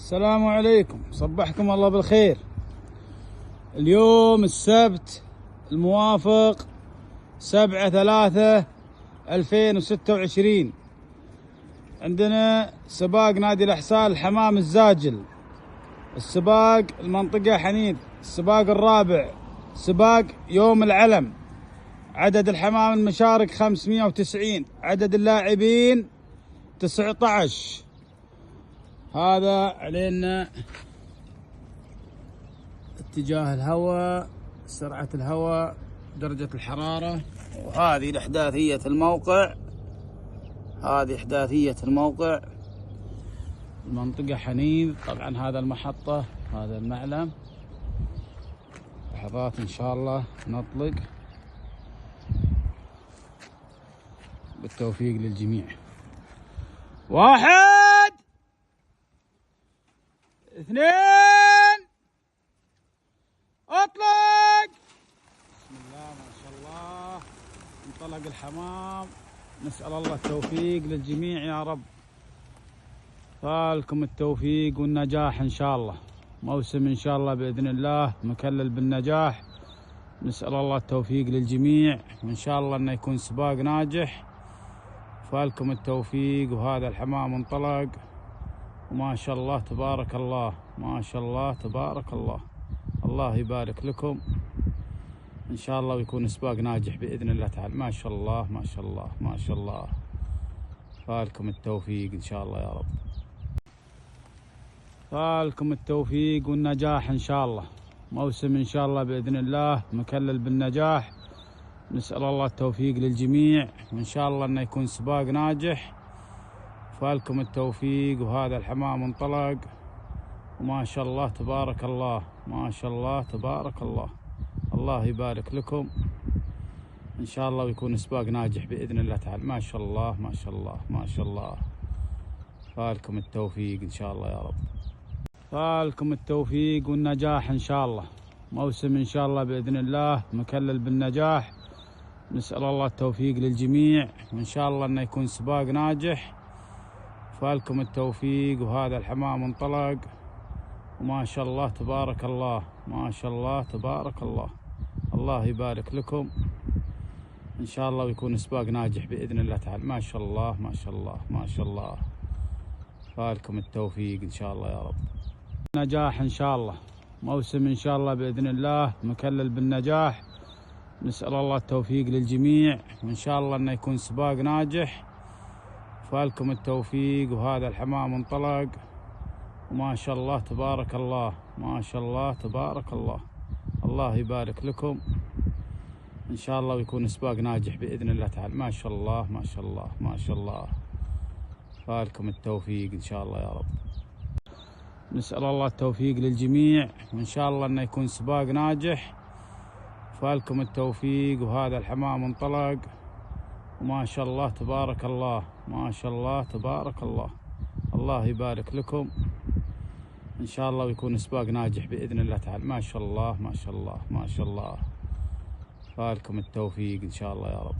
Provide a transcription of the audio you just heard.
السلام عليكم، صبحكم الله بالخير. اليوم السبت الموافق 7/3/2026. عندنا سباق نادي الإحسان الحمام الزاجل، السباق المنطقة حنيد، السباق الرابع، سباق يوم العلم. عدد الحمام المشارك 590، عدد اللاعبين 19. هذا علينا اتجاه الهواء، سرعة الهواء، درجة الحرارة، وهذه الإحداثية الموقع. هذه إحداثية الموقع. المنطقة حنيذ، طبعا هذا المحطة، هذا المعلم. لحظات إن شاء الله نطلق. بالتوفيق للجميع. 1 2 اطلق. بسم الله ما شاء الله، انطلق الحمام. نسأل الله التوفيق للجميع يا رب. فالكم التوفيق والنجاح ان شاء الله. موسم ان شاء الله باذن الله مكلل بالنجاح. نسأل الله التوفيق للجميع، وان شاء الله انه يكون سباق ناجح. فالكم التوفيق. وهذا الحمام انطلق، وما شاء الله تبارك الله، ما شاء الله تبارك الله. الله يبارك لكم ان شاء الله، ويكون سباق ناجح باذن الله تعالى. ما شاء الله ما شاء الله ما شاء الله. فالكم التوفيق ان شاء الله يا رب. فالكم التوفيق والنجاح ان شاء الله. موسم ان شاء الله باذن الله مكلل بالنجاح. نسأل الله التوفيق للجميع، وان شاء الله انه يكون سباق ناجح. فالكم التوفيق. وهذا الحمام انطلق، وما شاء الله تبارك الله، ما شاء الله تبارك الله. الله يبارك لكم ان شاء الله، ويكون سباق ناجح باذن الله تعالى. ما شاء الله ما شاء الله ما شاء الله. فالكم التوفيق ان شاء الله يا رب. فالكم التوفيق والنجاح ان شاء الله. موسم ان شاء الله باذن الله مكلل بالنجاح. نسأل الله التوفيق للجميع، وان شاء الله انه يكون سباق ناجح. فالكم التوفيق. وهذا الحمام انطلق، وما شاء الله تبارك الله، ما شاء الله تبارك الله. الله يبارك لكم ان شاء الله، ويكون سباق ناجح باذن الله تعالى. ما شاء الله ما شاء الله ما شاء الله. فالكم التوفيق ان شاء الله يا رب. نجاح ان شاء الله. موسم ان شاء الله باذن الله مكلل بالنجاح. نسأل الله التوفيق للجميع، وان شاء الله انه يكون سباق ناجح. فالكم التوفيق. وهذا الحمام انطلق، وما شاء الله تبارك الله، ما شاء الله تبارك الله. الله يبارك لكم ان شاء الله، ويكون سباق ناجح باذن الله تعالى. ما شاء الله ما شاء الله ما شاء الله. فالكم التوفيق ان شاء الله يا رب. نسأل الله التوفيق للجميع، وان شاء الله انه يكون سباق ناجح. فالكم التوفيق. وهذا الحمام انطلق، وما شاء الله تبارك الله، ما شاء الله تبارك الله. الله يبارك لكم ان شاء الله، ويكون سباق ناجح باذن الله تعالى. ما شاء الله ما شاء الله ما شاء الله. فالكم التوفيق ان شاء الله يا رب.